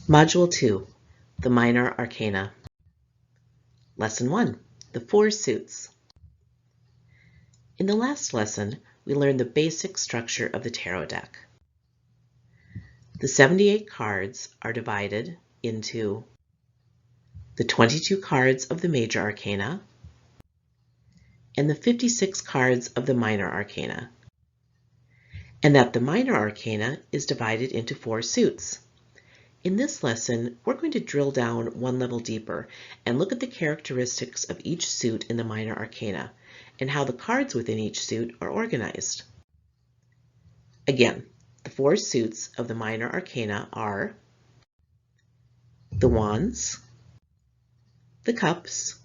Module 2, the Minor Arcana. Lesson 1, the 4 suits. In the last lesson, we learned the basic structure of the tarot deck. The 78 cards are divided into the 22 cards of the Major Arcana and the 56 cards of the Minor Arcana, and that the Minor Arcana is divided into 4 suits. In this lesson, we're going to drill down one level deeper and look at the characteristics of each suit in the Minor Arcana and how the cards within each suit are organized. Again, the 4 suits of the Minor Arcana are the Wands, the Cups,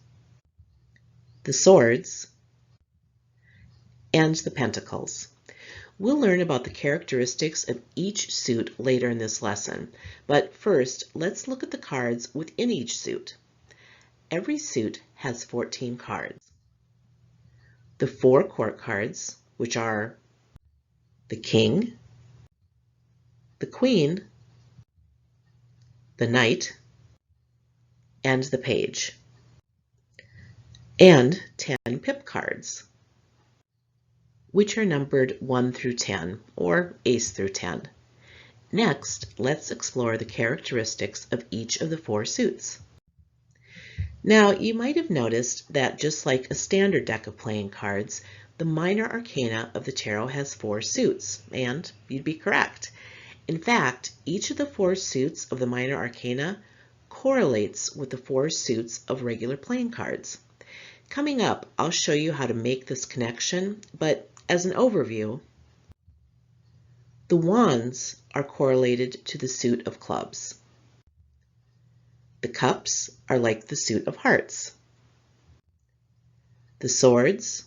the Swords, and the Pentacles. We'll learn about the characteristics of each suit later in this lesson, but first let's look at the cards within each suit. Every suit has 14 cards. The 4 court cards, which are the King, the Queen, the Knight, and the Page, and 10 pip cards, which are numbered 1 through 10, or ace through 10. Next, let's explore the characteristics of each of the 4 suits. Now, you might have noticed that just like a standard deck of playing cards, the Minor Arcana of the tarot has 4 suits, and you'd be correct. In fact, each of the 4 suits of the Minor Arcana correlates with the 4 suits of regular playing cards. Coming up, I'll show you how to make this connection, but as an overview, the Wands are correlated to the suit of clubs. The Cups are like the suit of hearts. The Swords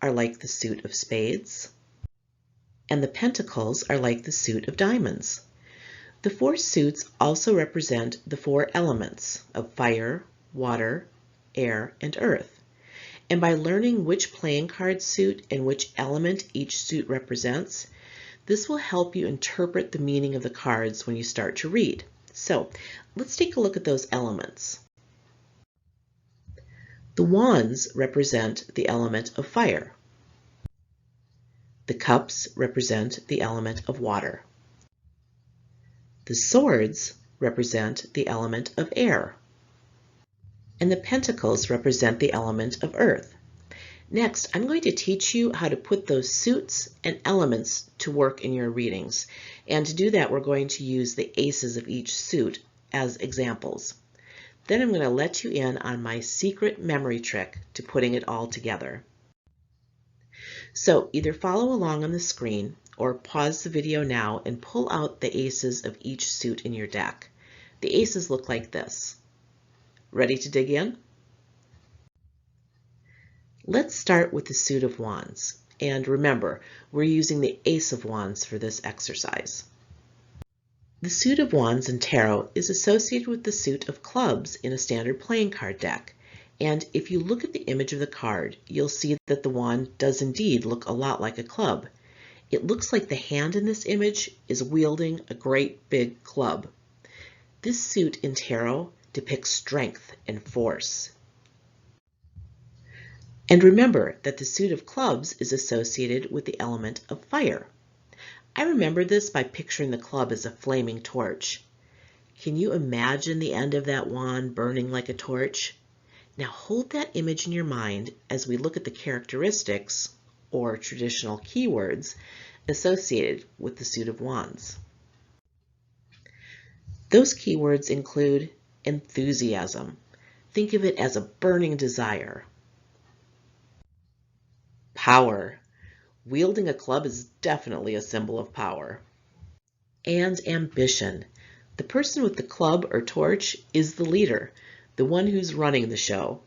are like the suit of spades. And the Pentacles are like the suit of diamonds. The 4 suits also represent the 4 elements of fire, water, air, and earth. And by learning which playing card suit and which element each suit represents, this will help you interpret the meaning of the cards when you start to read. So let's take a look at those elements. The Wands represent the element of fire. The Cups represent the element of water. The Swords represent the element of air. And the Pentacles represent the element of earth. Next, I'm going to teach you how to put those suits and elements to work in your readings. And to do that, we're going to use the aces of each suit as examples. Then I'm going to let you in on my secret memory trick to putting it all together. So either follow along on the screen or pause the video now and pull out the aces of each suit in your deck. The aces look like this. Ready to dig in? Let's start with the suit of Wands. And remember, we're using the Ace of Wands for this exercise. The suit of Wands in tarot is associated with the suit of clubs in a standard playing card deck. And if you look at the image of the card, you'll see that the wand does indeed look a lot like a club. It looks like the hand in this image is wielding a great big club. This suit in tarot depicts strength and force. And remember that the suit of clubs is associated with the element of fire. I remember this by picturing the club as a flaming torch. Can you imagine the end of that wand burning like a torch? Now hold that image in your mind as we look at the characteristics, or traditional keywords, associated with the suit of Wands. Those keywords include enthusiasm. Think of it as a burning desire. Power. Wielding a club is definitely a symbol of power. And ambition. The person with the club or torch is the leader, the one who's running the show.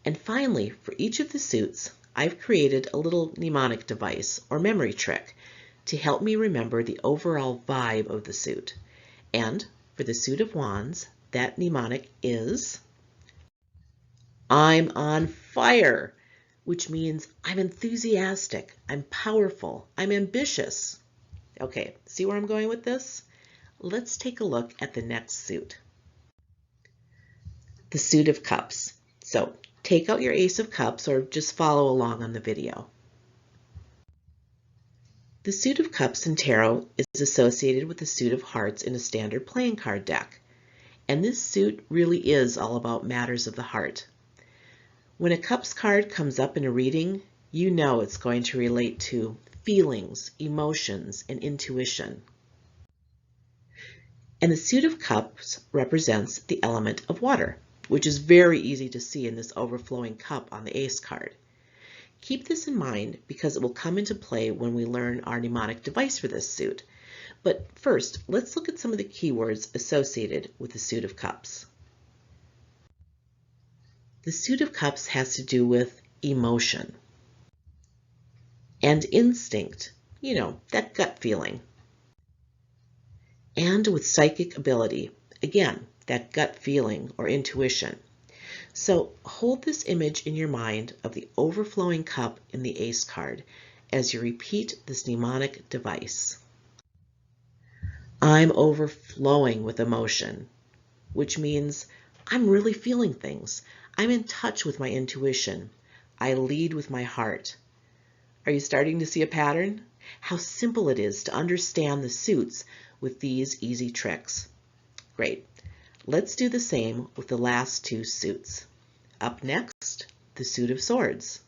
And finally, for each of the suits, I've created a little mnemonic device or memory trick to help me remember the overall vibe of the suit. And for the suit of Wands, that mnemonic is I'm on fire, which means I'm enthusiastic, I'm powerful, I'm ambitious. Okay, see where I'm going with this? let's take a look at the next suit. The suit of cups. So take out your ace of cups or just follow along on the video. The suit of cups in tarot is associated with the suit of hearts in a standard playing card deck. And this suit really is all about matters of the heart. When a cups card comes up in a reading, you know it's going to relate to feelings, emotions, and intuition. And the suit of cups represents the element of water, which is very easy to see in this overflowing cup on the ace card. Keep this in mind because it will come into play when we learn our mnemonic device for this suit. But first, let's look at some of the keywords associated with the suit of cups. The suit of cups has to do with emotion and instinct, that gut feeling. And with psychic ability, again, that gut feeling or intuition. So hold this image in your mind of the overflowing cup in the ace card as you repeat this mnemonic device. I'm overflowing with emotion, which means I'm really feeling things. I'm in touch with my intuition. I lead with my heart. Are you starting to see a pattern? How simple it is to understand the suits with these easy tricks. Great. Let's do the same with the last two suits. Up next, the suit of swords.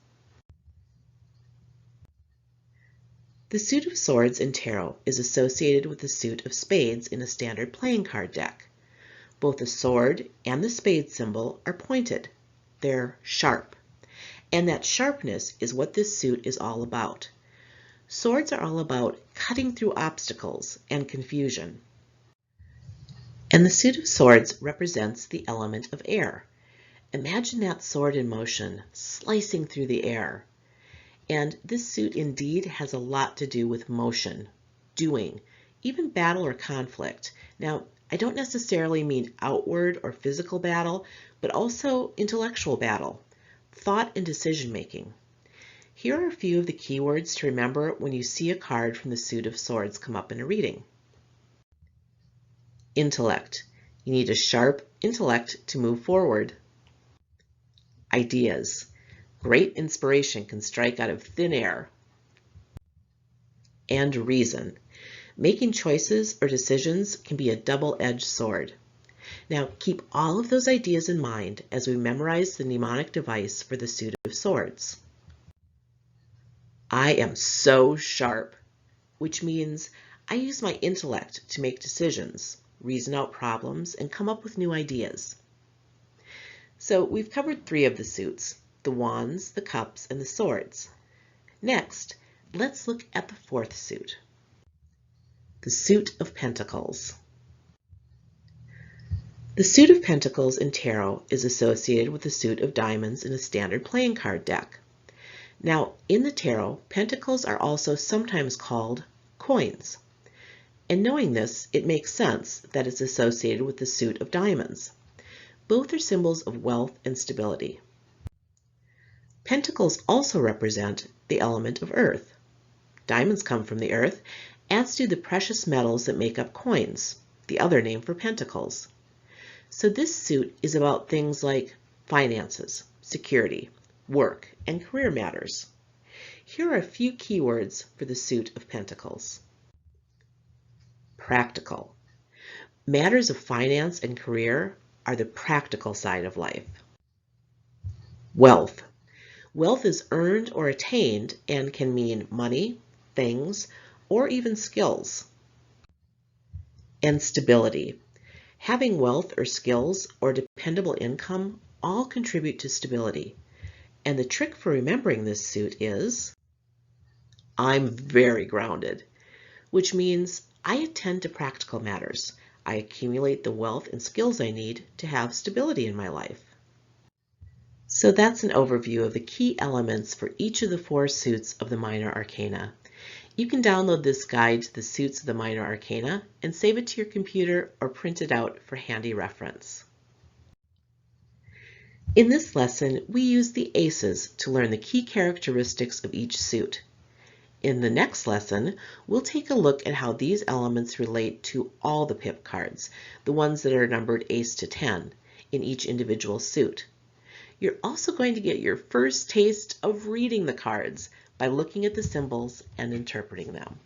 The suit of swords in tarot is associated with the suit of spades in a standard playing card deck. Both the sword and the spade symbol are pointed. They're sharp. And that sharpness is what this suit is all about. Swords are all about cutting through obstacles and confusion. And the suit of swords represents the element of air. Imagine that sword in motion, slicing through the air. And this suit indeed has a lot to do with motion, doing, even battle or conflict. Now, I don't necessarily mean outward or physical battle, but also intellectual battle, thought and decision making. Here are a few of the keywords to remember when you see a card from the suit of swords come up in a reading. Intellect. You need a sharp intellect to move forward. Ideas. Great inspiration can strike out of thin air. And reason. Making choices or decisions can be a double-edged sword. Now keep all of those ideas in mind as we memorize the mnemonic device for the suit of swords. I am so sharp, which means I use my intellect to make decisions, reason out problems, and come up with new ideas. So we've covered three of the suits, the wands, the cups, and the swords. Next, let's look at the fourth suit, the suit of pentacles. The suit of pentacles in tarot is associated with the suit of diamonds in a standard playing card deck. Now, in the tarot, pentacles are also sometimes called coins. And knowing this, it makes sense that it's associated with the suit of diamonds. Both are symbols of wealth and stability. Pentacles also represent the element of earth. Diamonds come from the earth, as do the precious metals that make up coins, the other name for pentacles. So this suit is about things like finances, security, work, and career matters. Here are a few keywords for the suit of pentacles. Practical. Matters of finance and career are the practical side of life. Wealth. Wealth is earned or attained and can mean money, things, or even skills. And stability. Having wealth or skills or dependable income all contribute to stability. And the trick for remembering this suit is, I'm very grounded, which means I attend to practical matters. I accumulate the wealth and skills I need to have stability in my life. So that's an overview of the key elements for each of the four suits of the minor arcana. You can download this guide to the suits of the minor arcana and save it to your computer or print it out for handy reference. In this lesson, we use the aces to learn the key characteristics of each suit. In the next lesson, we'll take a look at how these elements relate to all the pip cards, the ones that are numbered ace to 10 in each individual suit. You're also going to get your first taste of reading the cards by looking at the symbols and interpreting them.